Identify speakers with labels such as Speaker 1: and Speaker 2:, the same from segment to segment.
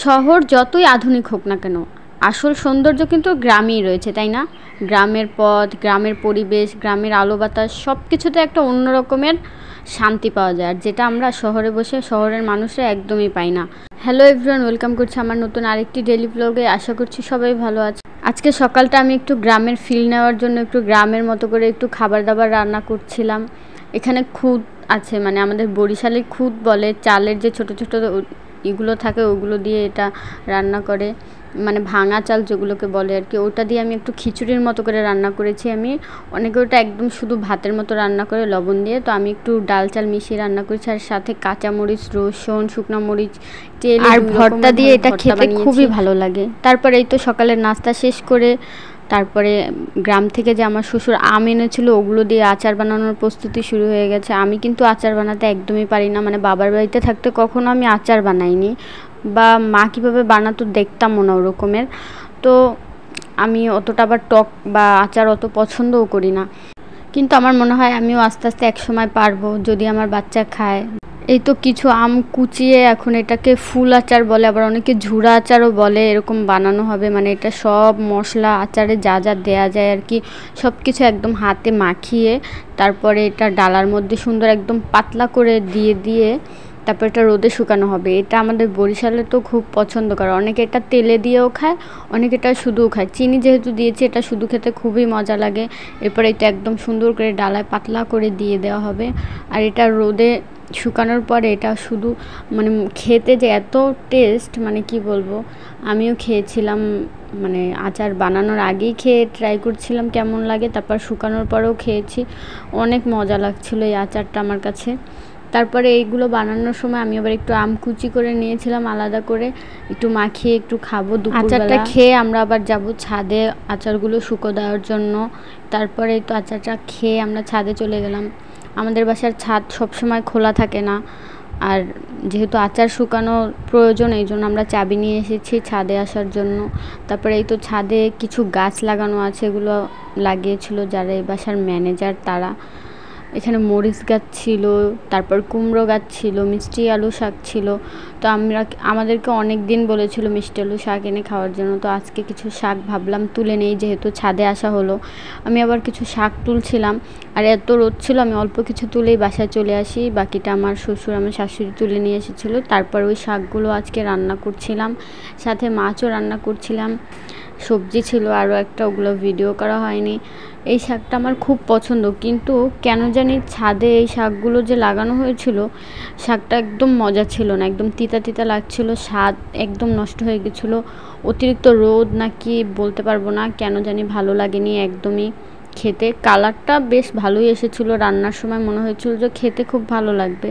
Speaker 1: শহর যতই আধুনিক হোক না কেন, আসল সৌন্দর্য কিন্তু গ্রামেই রয়েছে, তাই না? গ্রামের পথ, গ্রামের পরিবেশ, গ্রামের আলো বাতাস সব কিছুতে একটা অন্য রকমের শান্তি পাওয়া যায়, আর যেটা আমরা শহরে বসে শহরের মানুষরা একদমই পাই না। হ্যালো এভরিওয়ান, ওয়েলকাম করছি আমার নতুন আরেকটি ডেইলি ব্লগে। আশা করছি সবাই ভালো আছে। আজকে সকালটা আমি একটু গ্রামের ফিল নেওয়ার জন্য একটু গ্রামের মতো করে একটু খাবার দাবার রান্না করছিলাম। এখানে খুদ আছে, মানে আমাদের বরিশালের খুদ বলে, চালের যে ছোট ছোট এগুলো থাকে ওগুলো দিয়ে এটা রান্না করে, মানে ভাঙা চাল যেগুলোকে বলে আর কি। ওটা দিয়ে আমি একটু খিচুড়ির মতো করে রান্না করেছি। আমি অনেকে ওটা একদম শুধু ভাতের মতো রান্না করে লবণ দিয়ে, তো আমি একটু ডাল চাল মিশিয়ে রান্না করেছি, আর সাথে কাঁচামরিচ, রসুন, শুকনো মরিচ, তেল আর ভর্তা দিয়ে এটা খেতে খুবই ভালো লাগে। তারপরে এই তো সকালের নাস্তা শেষ করে তারপরে গ্রাম থেকে যে আমার শ্বশুর আম এনেছিল ওগুলো দিয়ে আচার বানানোর প্রস্তুতি শুরু হয়ে গেছে। আমি কিন্তু আচার বানাতে একদমই পারি না, মানে বাবার বাড়িতে থাকতে কখনো আমি আচার বানাইনি, বা মা কীভাবে বানাতো দেখতামও না ওরকমের। তো আমি অতটা আবার টক বা আচার অত পছন্দও করি না, কিন্তু আমার মনে হয় আমিও আস্তে আস্তে একসময় পারবো যদি আমার বাচ্চা খায়। এই তো কিছু আম কুচিয়ে এখন এটাকে ফুল আচার বলে, আবার অনেকে ঝুড়া আচারও বলে, এরকম বানানো হবে। মানে এটা সব মশলা আচারে যা যা দেয়া যায় আর কি, সব কিছু একদম হাতে মাখিয়ে তারপরে এটা ডালার মধ্যে সুন্দর একদম পাতলা করে দিয়ে তারপর এটা রোদে শুকানো হবে। এটা আমাদের বরিশালে তো খুব পছন্দ করে, অনেকে এটা তেলে দিয়েও খায়, অনেকে এটা শুধুও খায়। চিনি যেহেতু দিয়েছে এটা শুধু খেতে খুবই মজা লাগে। এরপর এটা একদম সুন্দর করে ডালায় পাতলা করে দিয়ে দেওয়া হবে, আর এটা রোদে শুকানোর পরে এটা শুধু মানে খেতে যে এত টেস্ট, মানে কি বলবো। আমিও খেয়েছিলাম, মানে আচার বানানোর আগেই খেয়ে ট্রাই করছিলাম কেমন লাগে, তারপর শুকানোর পরেও খেয়েছি, অনেক মজা লাগছিলো এই আচারটা আমার কাছে। তারপরে এইগুলো বানানোর সময় আমি আবার একটু আম কুচি করে নিয়েছিলাম আলাদা করে, একটু মাখিয়ে একটু খাবো দুপুরবেলা। আচারটা খেয়ে আমরা আবার যাব ছাদে আচারগুলো শুকো দেওয়ার জন্য। তারপরে তো আচারটা খেয়ে আমরা ছাদে চলে গেলাম। আমাদের বাসার ছাদ সবসময় খোলা থাকে না, আর যেহেতু আচার শুকানো প্রয়োজন এই জন্য আমরা চাবি নিয়ে এসেছি ছাদে আসার জন্য। তারপরে এই তো ছাদে কিছু গাছ লাগানো আছে, এগুলো লাগিয়েছিল যারা এই বাসার ম্যানেজার তারা। এখানে মরিচ গাছ ছিল, তারপর কুমড়ো গাছ ছিল, মিষ্টি আলু শাক ছিল। তো আমাদেরকে অনেক দিন বলেছিল মিষ্টি আলু শাক এনে খাওয়ার জন্য, তো আজকে কিছু শাক ভাবলাম তুলে নেই, যেহেতু ছাদে আসা হলো। আমি আবার কিছু শাক তুলছিলাম, আর এত রোদ ছিল আমি অল্প কিছু তুলেই বাসায় চলে আসি, বাকিটা আমার শ্বশুর আমার শাশুড়ি তুলে নিয়ে এসেছিলো। তারপর ওই শাকগুলো আজকে রান্না করছিলাম, সাথে মাছও রান্না করছিলাম, সবজি ছিল আরও একটা, ওগুলো ভিডিও করা হয়নি। এই শাকটা আমার খুব পছন্দ, কিন্তু কেন জানি ছাদে এই শাকগুলো যে লাগানো হয়েছিল শাকটা একদম মজা ছিল না, একদম তিতা তিতা লাগছিল, স্বাদ একদম নষ্ট হয়ে গেছিলো। অতিরিক্ত রোদ নাকি বলতে পারবো না, কেন জানি ভালো লাগেনি একদমই খেতে। কালারটা বেশ ভালোই এসেছিলো, রান্নার সময় মনে হয়েছিল যে খেতে খুব ভালো লাগবে।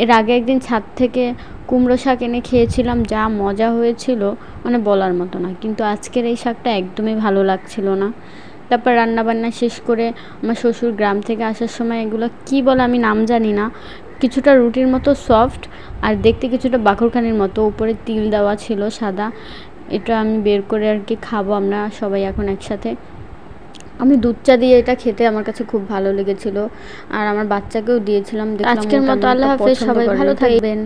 Speaker 1: এর আগে একদিন ছাদ থেকে কুমড়ো শাক এনে খেয়েছিলাম, যা মজা হয়েছিল মানে বলার মতো না, কিন্তু আজকের এই শাকটা একদমই ভালো লাগছিল না। তারপর রান্নাবান্না শেষ করে আমার শ্বশুর গ্রাম থেকে আসার সময় এগুলো কি বলে আমি নাম জানি না, কিছুটা রুটির মতো সফট আর দেখতে কিছুটা বাকরখানির মতো, উপরে তিল দেওয়া ছিল সাদা। এটা আমি বের করে আর কি খাবো আমরা সবাই এখন একসাথে। আমি দুধ চা দিয়ে এটা খেতে আমার কাছে খুব ভালো লেগেছিল, আর আমার বাচ্চাকেও দিয়েছিলাম। আজকের মতো আল্লাহ হাফেজ, সবাই ভালো থাকবেন।